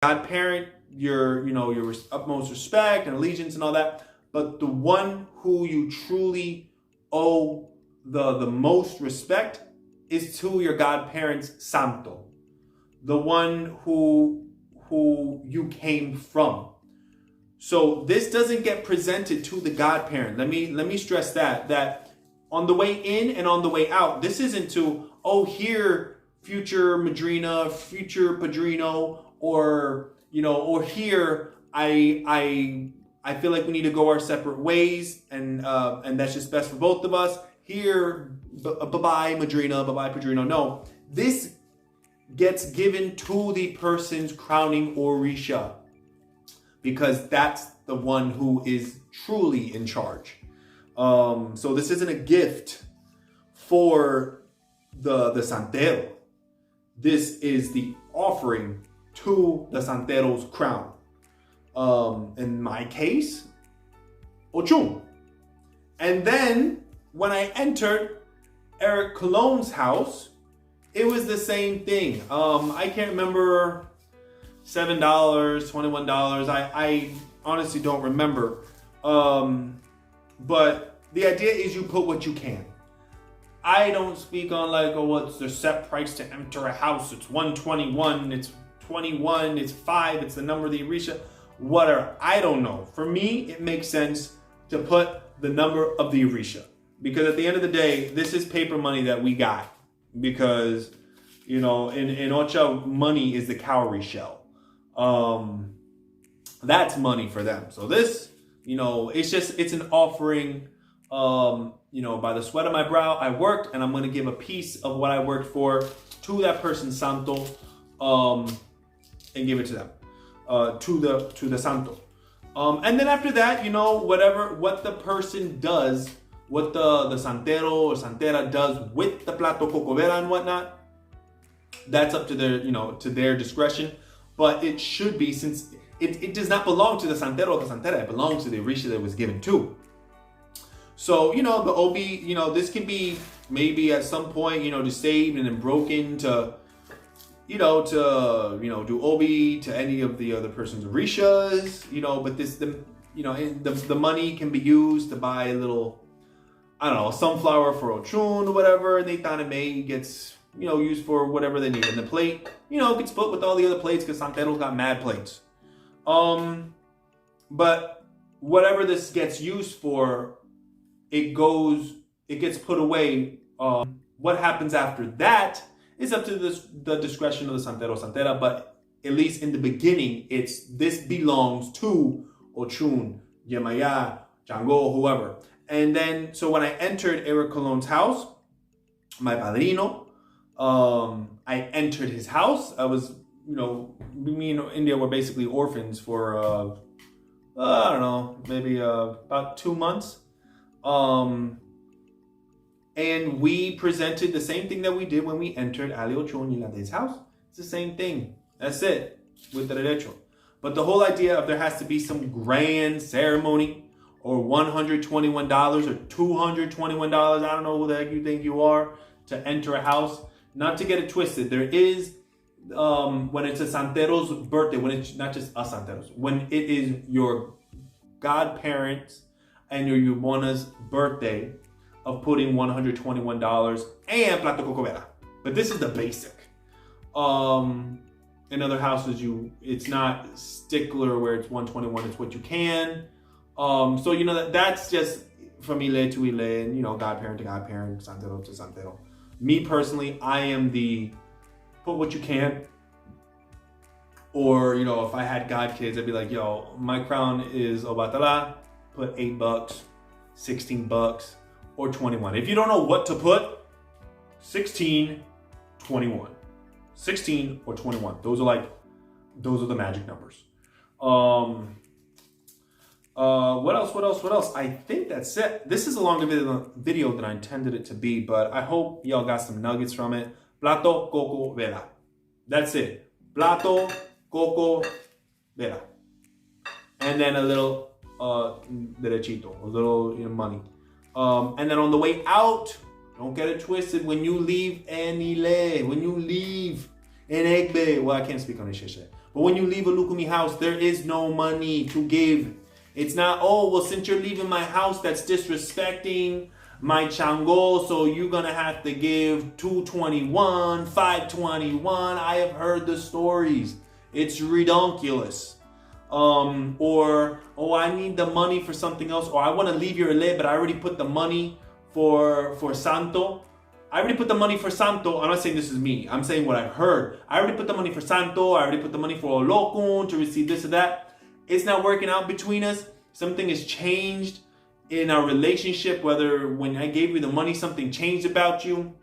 godparent, your utmost respect and allegiance and all that. But the one who you truly owe the most respect is to your godparent's santo, the one who you came from. So this doesn't get presented to the godparent. Let me stress that on the way in and on the way out, this isn't to, oh, here, future madrina, future padrino, or here, I feel like we need to go our separate ways, and that's just best for both of us. Here, bye-bye madrina, bye-bye padrino. No, this gets given to the person's crowning orisha, because that's the one who is truly in charge. So this isn't a gift for the santero. This is the offering to the santero's crown. In my case, Ochun. And then when I entered Eric Cologne's house, it was the same thing. I can't remember, $7, $21. I honestly don't remember. But the idea is you put what you can. I don't speak on like, oh, what's the set price to enter a house? It's $121, it's $21, it's $5, it's the number of the orisha, whatever. I don't know. For me, it makes sense to put the number of the orisha, because at the end of the day, this is paper money that we got, because in Ocha, money is the cowrie shell. That's money for them. So this, it's an offering. By the sweat of my brow, I worked, and I'm going to give a piece of what I worked for to that person's santo, and give it to them, to the santo. And then after that, what the person does, what the santero or santera does with the plato cocovera and whatnot, that's up to their, to their discretion. But it should be, since it does not belong to the santero or the santera, it belongs to the orisha that it was given to. So, the obi, this can be maybe at some point, just saved and then broken to, do obi to any of the other person's orishas, but the money can be used to buy a little, sunflower for Ochun or whatever, and they thought it may gets, used for whatever they need. And the plate, gets split with all the other plates, because Santero's got mad plates. But whatever this gets used for, it gets put away. What happens after that is up to the discretion of the santero santera, but at least in the beginning, this belongs to Ochun, Yemaya, Jango, whoever. And then, so when I entered Eric Cologne's house, my padrino, I entered his house. I was, me and India were basically orphans for, maybe about 2 months. And we presented the same thing that we did when we entered Ali Ochun Yilade's house. It's the same thing. That's it, with the derecho. But the whole idea of there has to be some grand ceremony, or $121 or $221, I don't know who the heck you think you are, to enter a house. Not to get it twisted, there is, when it's a santero's birthday, when it's not just a santero's, when it is your godparents and your yumona's birthday, of putting $121 and plato cocovera. But this is the basic. In other houses, it's not stickler where it's $121, it's what you can. So that's just from ile to ile, and godparent to godparent, santero to santero. Me personally, I am the put what you can. Or if I had god kids, I'd be like, yo, my crown is Obatala, put $8, $16, or 21. If you don't know what to put, 16, 21. 16 or 21. Those are the magic numbers. What else? I think that's it. This is a longer video than I intended it to be, but I hope y'all got some nuggets from it. Plato, coco, vera. That's it. Plato, coco, vera. And then a little derechito, a little money. And then on the way out, don't get it twisted, when you leave Enile, when you leave Enegbe, well, I can't speak on Isheshe. But when you leave a Lukumi house, there is no money to give. It's not, oh, well, since you're leaving my house, that's disrespecting my chango, so you're gonna have to give 221, 521. I have heard the stories. It's redonkulous. Or, oh, I need the money for something else, or I want to leave your ele, but I already put the money for Santo. I already put the money for Santo. I'm not saying this is me. I'm saying what I've heard. I already put the money for Santo. I already put the money for Olokun to receive this or that. It's not working out between us. Something has changed in our relationship, whether when I gave you the money, something changed about you,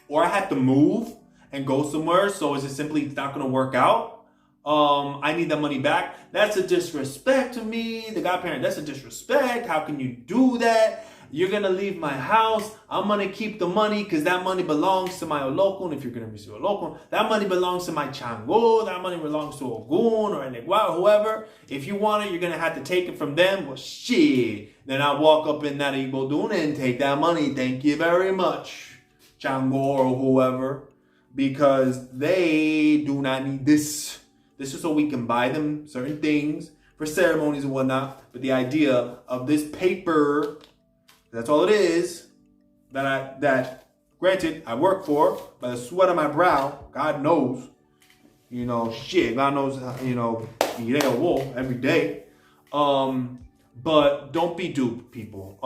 or I had to move and go somewhere. So is it simply it's not going to work out? I need that money back. That's a disrespect to me, the godparent. That's a disrespect. How can you do that? You're going to leave my house. I'm going to keep the money because that money belongs to my Olokun. If you're going to receive Olokun, that money belongs to my Chango. That money belongs to Ogun or Enegwa or whoever. If you want it, you're going to have to take it from them. Well, shit. Then I walk up in that Igbo Dune and take that money. Thank you very much, Chango or whoever, because they do not need this. This is so we can buy them certain things for ceremonies and whatnot. But the idea of this paper, that's all it is, that granted, I work for, by the sweat of my brow, God knows, God knows, you eat a wolf every day. But don't be duped, people.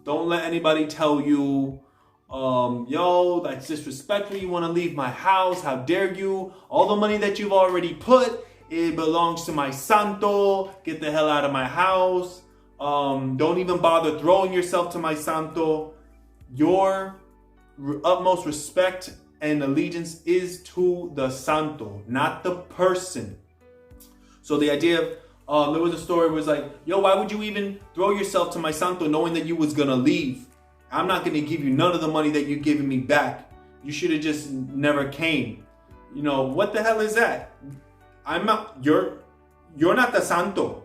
Don't let anybody tell you, yo, that's disrespectful. You want to leave my house. How dare you? All the money that you've already put, it belongs to my Santo. Get the hell out of my house. Don't even bother throwing yourself to my Santo. Your utmost respect and allegiance is to the Santo, not the person. So the idea of, there was a story where it was like, yo, why would you even throw yourself to my Santo knowing that you was going to leave? I'm not going to give you none of the money that you're giving me back. You should have just never came. What the hell is that? You're not the Santo.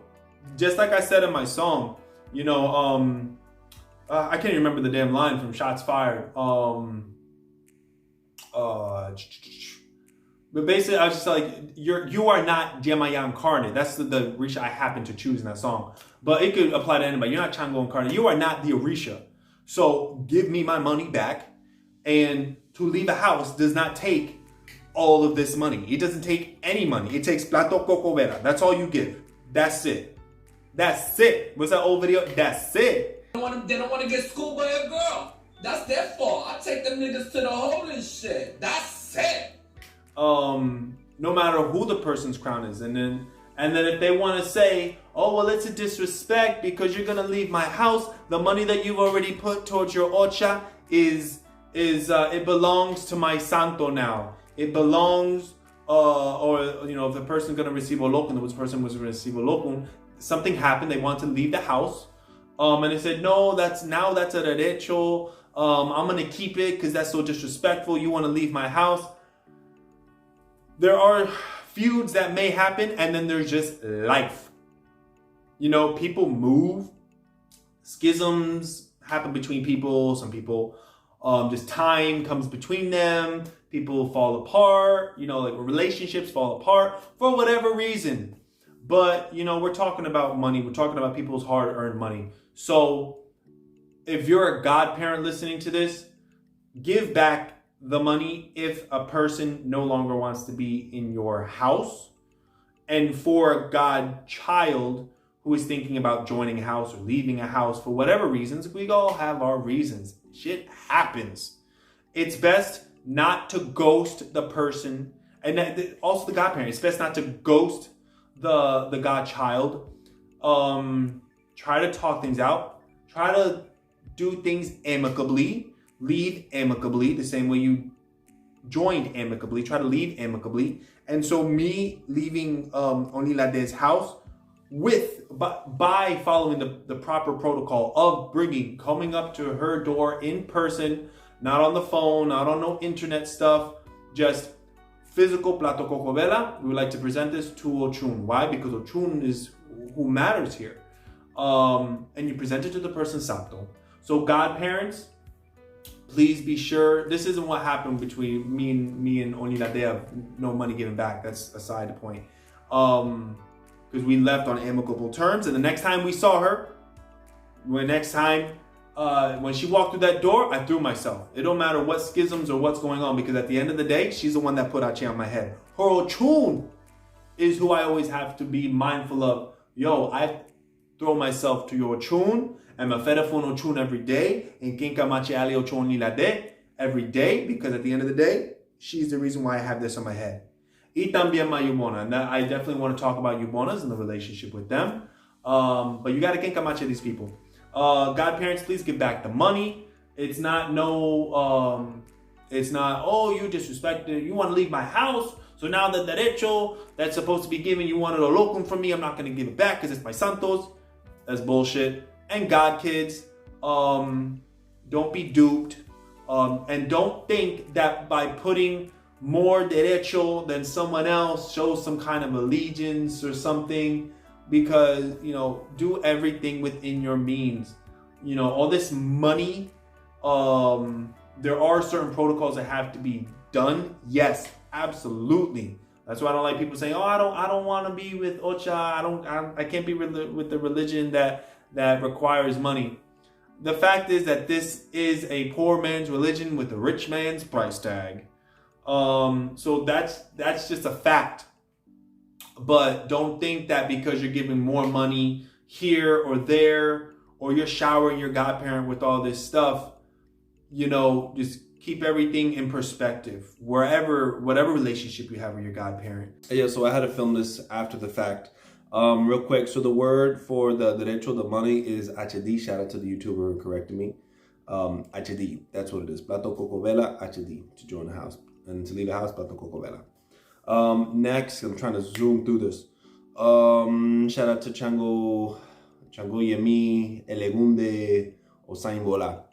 Just like I said in my song, I can't remember the damn line from Shots Fired. But basically, I was just like, you are not Jemaya Incarnate. That's the Orisha I happen to choose in that song. But it could apply to anybody. You're not Chango Incarnate. You are not the Orisha. So give me my money back. And to leave a house does not take all of this money. It doesn't take any money. It takes plato coco vera. That's all you give. That's it. That's it. What's that old video? That's it. They don't want to get schooled by a girl. That's their fault. I take them niggas to the hole and shit. That's it. No matter who the person's crown is. And then if they want to say, oh, well, it's a disrespect because you're going to leave my house. The money that you've already put towards your ocha it belongs to my Santo now. It belongs, if the person's going to receive Olokun, which person was going to receive Olokun, something happened. They want to leave the house. And they said, no, that's a derecho. I'm going to keep it because that's so disrespectful. You want to leave my house. There are feuds that may happen, and then there's just life. People move. Schisms happen between people. Some people, just time comes between them. People fall apart. Like relationships fall apart for whatever reason. But, we're talking about money. We're talking about people's hard-earned money. So if you're a godparent listening to this, give back the money if a person no longer wants to be in your house. And for a godchild who is thinking about joining a house or leaving a house for whatever reasons, we all have our reasons. Shit happens. It's best not to ghost the person. And also the godparent. It's best not to ghost the godchild. Try to talk things out. Try to do things amicably. Leave amicably, the same way you joined amicably. Try to leave amicably. And so me leaving Onilade's house by following the proper protocol of coming up to her door in person, not on the phone, not on no internet stuff, just physical plato coco vela. We would like to present this to Ochun. Why? Because Ochun is who matters here. And you present it to the person Santo. So godparents, please be sure this isn't what happened between me and Oniladea. No money given back. That's aside the point. Because we left on amicable terms, and the next time we saw her, when she walked through that door, I threw myself. It don't matter what schisms or what's going on, because at the end of the day, she's the one that put Ache on my head. Her Ochun is who I always have to be mindful of. Yo, I throw myself to your Ochun, and Mafedafun Ochun every day, and Kinka Machi Ali Ochun Nilade every day, because at the end of the day, she's the reason why I have this on my head. Y también my Yubona, and I definitely want to talk about Yubonas and the relationship with them. But you got to Kinka Machi these people. Godparents, please give back the money. It's not oh, you disrespected, you want to leave my house, so now the derecho that's supposed to be given, you wanted a locum from me, I'm not going to give it back because it's my santos. That's bullshit. And God kids, don't be duped, and don't think that by putting more derecho than someone else shows some kind of allegiance or something. Because, do everything within your means. All this money, there are certain protocols that have to be done. Yes, absolutely. That's why I don't like people saying, "Oh, I don't want to be with Ocha. I can't be with the religion that requires money." The fact is that this is a poor man's religion with a rich man's price tag. So that's just a fact. But don't think that because you're giving more money here or there, or you're showering your godparent with all this stuff, just keep everything in perspective. Whatever relationship you have with your godparent. Yeah, so I had to film this after the fact. Real quick, so the word for the derecho, the money, is HD. Shout out to the YouTuber who corrected me. HD, that's what it is. Plato Coco Vela, HD, to join the house. And to leave the house, Plato Coco Vela. Next, I'm trying to zoom through this. Shout out to Chango Yemi, Elegunde, Osaingola,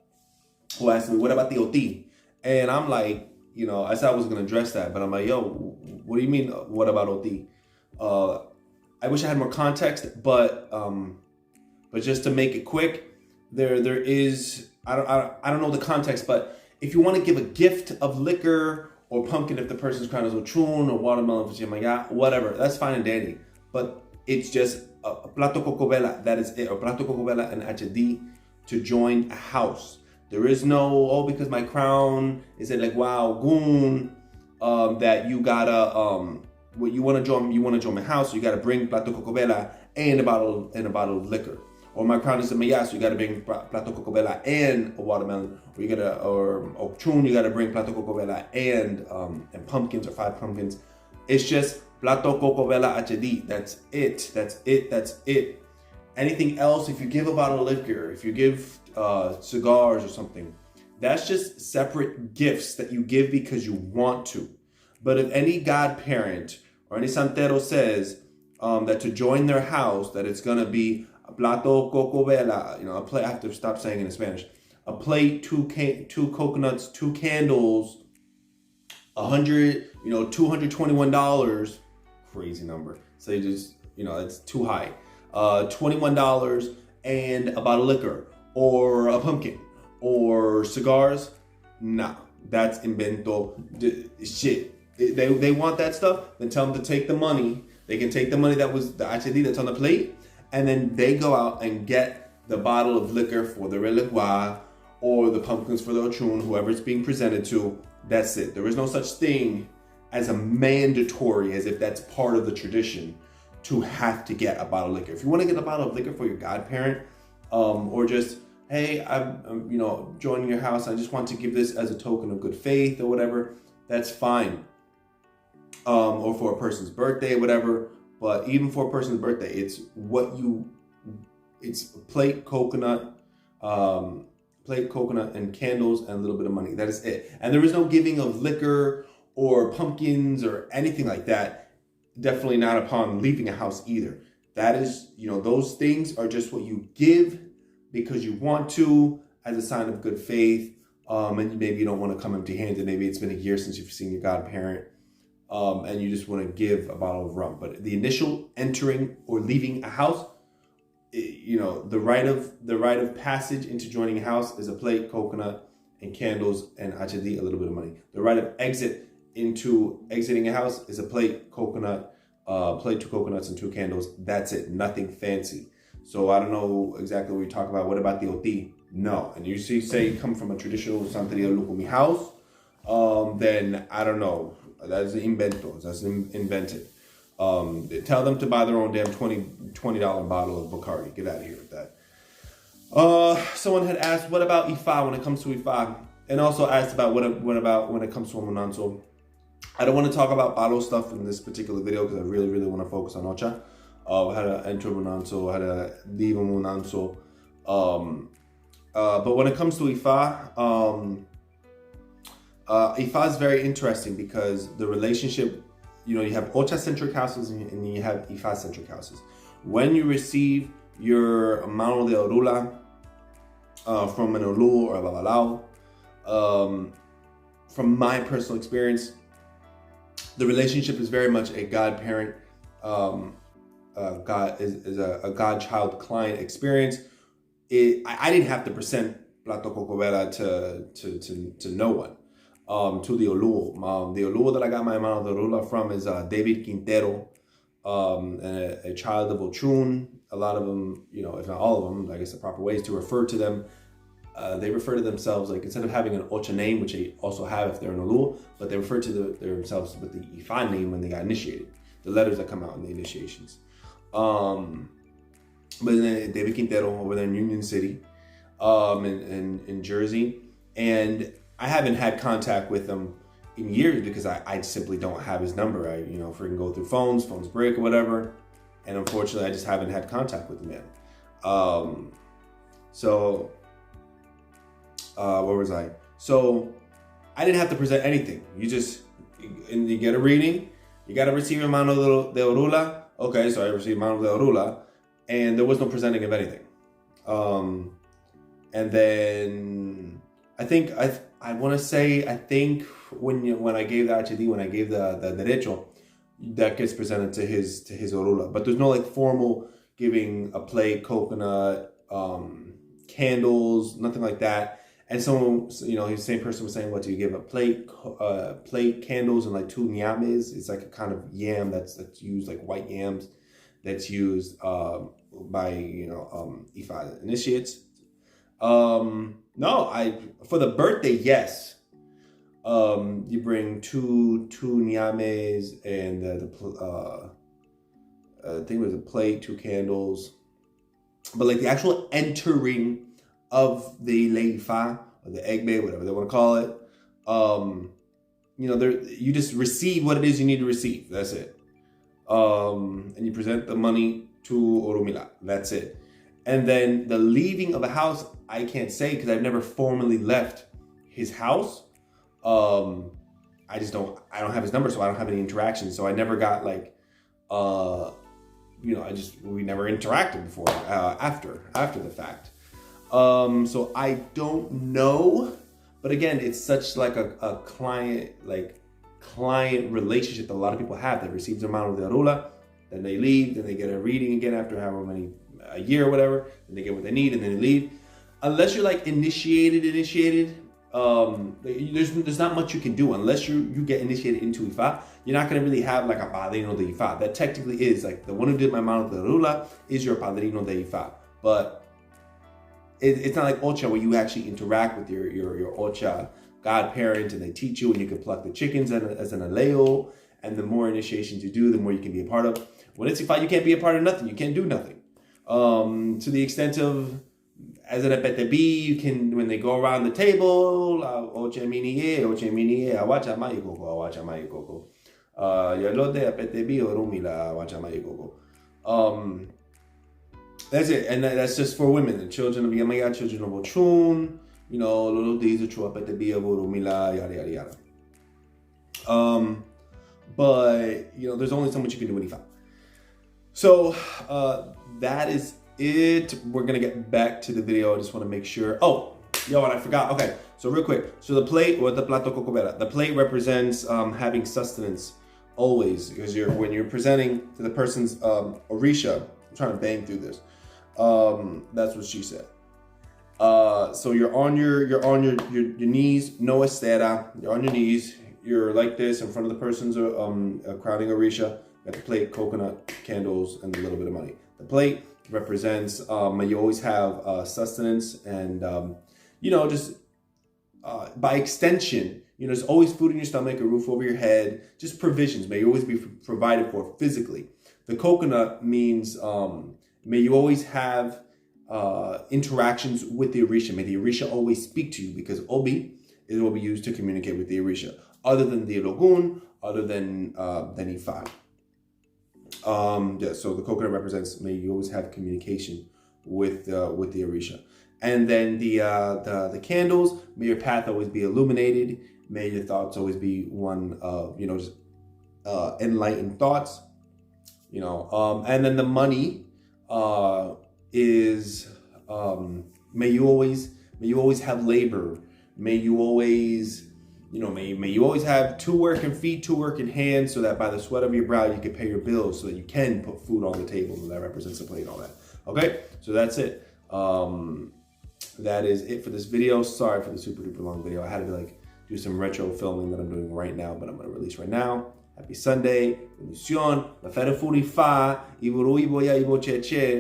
who asked me, what about the OT? And I'm like, I said I was going to address that, but I'm like, yo, what do you mean, what about OT? I wish I had more context, but just to make it quick, there is, I don't know the context, but if you want to give a gift of liquor or pumpkin if the person's crown is Ochun, or watermelon for Chimaya, whatever, that's fine and dandy. But it's just a plato coco vela, that is it, or plato coco vela and HD to join a house. There is no, because my crown is a legua goon, that you gotta, you wanna join my house, so you gotta bring plato coco vela and a bottle of liquor. Or my crown is a mayas, so you gotta bring plato coco vela and a watermelon. Or Ochun, you gotta bring plato coco vela and pumpkins, or 5 pumpkins. It's just plato coco vela HD. That's it. Anything else, if you give a bottle of liquor, if you give cigars or something, that's just separate gifts that you give because you want to. But if any godparent or any santero says that to join their house, that it's gonna be plato coco vela, a plate. I have to stop saying it in Spanish. A plate, 2 coconuts, 2 candles, $221. Crazy number. So you just, it's too high. $21 and a bottle of liquor, or a pumpkin, or cigars. Nah, that's invento shit. They want that stuff. Then tell them to take the money. They can take the money that was the HD that's on the plate, and then they go out and get the bottle of liquor for the reliquia, or the pumpkins for the Ochun, whoever it's being presented to. That's it. There is no such thing as a mandatory, as if that's part of the tradition, to have to get a bottle of liquor. If you want to get a bottle of liquor for your godparent, or just, hey, I'm joining your house, I just want to give this as a token of good faith or whatever, that's fine. Or for a person's birthday, whatever. But even for a person's birthday, it's plate, coconut, and candles and a little bit of money. That is it. And there is no giving of liquor or pumpkins or anything like that. Definitely not upon leaving a house either. That is, those things are just what you give because you want to, as a sign of good faith. And maybe you don't want to come empty-handed. Maybe it's been a year since you've seen your godparent. And you just want to give a bottle of rum. But the initial entering or leaving a house, the rite of passage into joining a house is a plate, coconut, and candles and achedi, a little bit of money. The rite of exit into exiting a house is a plate, coconut, plate, 2 coconuts and 2 candles. That's it. Nothing fancy. So I don't know exactly what you're talking about. What about the oti? No. And you say you come from a traditional Santeria Lukumi house, then I don't know. That's inventos. That's invented. Tell them to buy their own damn $20 bottle of Bacardi. Get out of here with that. Someone had asked, what about Ifa when it comes to Ifa? And also asked about what about when it comes to Omunanso. I don't want to talk about bottle stuff in this particular video because I really, really want to focus on Ocha. How to enter Omunanso, how to leave Omunanso. But when it comes to Ifa, Ifa is very interesting because the relationship, you have Ocha-centric houses and you have Ifa-centric houses. When you receive your mano de orula from an olu or a babalao, from my personal experience, the relationship is very much a godparent, God is a God-child-client experience. I didn't have to present Plato Cocovera to no one. To the olu. The olu that I got my mano de orula from is David Quintero, a child of Ochun. A lot of them, if not all of them, I guess the proper way is to refer to them. They refer to themselves, like, instead of having an Ocha name, which they also have if they're an olu, but they refer to themselves with the Ifa name when they got initiated, the letters that come out in the initiations. But then David Quintero over there in Union City, in Jersey, and I haven't had contact with him in years because I simply don't have his number. I freaking go through phones break or whatever, and unfortunately I just haven't had contact with the man. Where was I? So I didn't have to present anything. You get a reading, you got to receive a mano de orula. Okay, so I received mano de orula, and there was no presenting of anything. And then I think I want to say, I think when I gave the HD, when I gave the derecho, that gets presented to his orula. But there's no like formal giving a plate, coconut, candles, nothing like that. And someone, the same person was saying, what do you give? A plate, candles, and like 2 nyames. It's like a kind of yam that's used, like white yams, that's used by Ifa initiates. No, for the birthday, yes. You bring two nyames and I think it was a plate, 2 candles. But like the actual entering of the leifa or the egbe, whatever they want to call it, you just receive what it is you need to receive. That's it. And you present the money to Orumila. That's it. And then the leaving of a house, I can't say because I've never formally left his house. I don't have his number, so I don't have any interaction. So I never got like, we never interacted before, after the fact. So I don't know, but again, it's such like a client relationship that a lot of people have that receives their mano de orula, then they leave, then they get a reading again after however many, a year or whatever, then they get what they need and then they leave. Unless you're like initiated, there's not much you can do unless you get initiated into Ifa. You're not going to really have like a padrino de Ifa. That technically is like the one who did my mano de orula is your padrino de Ifa, but it's not like Ocha where you actually interact with your Ocha godparent and they teach you and you can pluck the chickens as an aleo, and the more initiations you do, the more you can be a part of. When it's Ifa, you can't be a part of nothing. You can't do nothing. To the extent of, as an epetebi, you can, when they go around the table, Oche minie, awacha mayikoko, awacha mayikoko. Yalote epetebi orumila, awacha mayikoko. That's it, and that's just for women, the children of Yamaya, children of Ochun, little days of Chuapete Bia, Rumila, yada yada yada. But there's only so much you can do with Ifa. So that is it. We're gonna get back to the video. I just want to make sure. Oh, and I forgot. Okay, so real quick. So the plate, or the plato cocovera, the plate represents having sustenance always, because when you're presenting to the person's orisha. I'm trying to bang through this. That's what she said. So you're on your knees, no estera. You're on your knees. You're like this in front of the person's crowning Orisha. Got the plate, coconut, candles, and a little bit of money. The plate represents may you always have sustenance and just by extension, there's always food in your stomach, a roof over your head, just provisions. May you always be provided for physically. The coconut means may you always have interactions with the Orisha. May the Orisha always speak to you, because Obi is what we use to communicate with the Orisha. Other than the Ologun, other than Ifa. So the coconut represents may you always have communication with the Orisha. And then the candles, may your path always be illuminated. May your thoughts always be one of, just enlightened thoughts. And then the money is may you always have labor. May you always may you always have two working feet, two working hands, so that by the sweat of your brow you can pay your bills, so that you can put food on the table. And that represents the plate and all that. Okay, so that's it. That is it for this video. Sorry for the super duper long video. I had to do some retro filming that I'm doing right now, but I'm gonna release right now. Happy Sunday, bendición, la fede furifa, ibo cheche.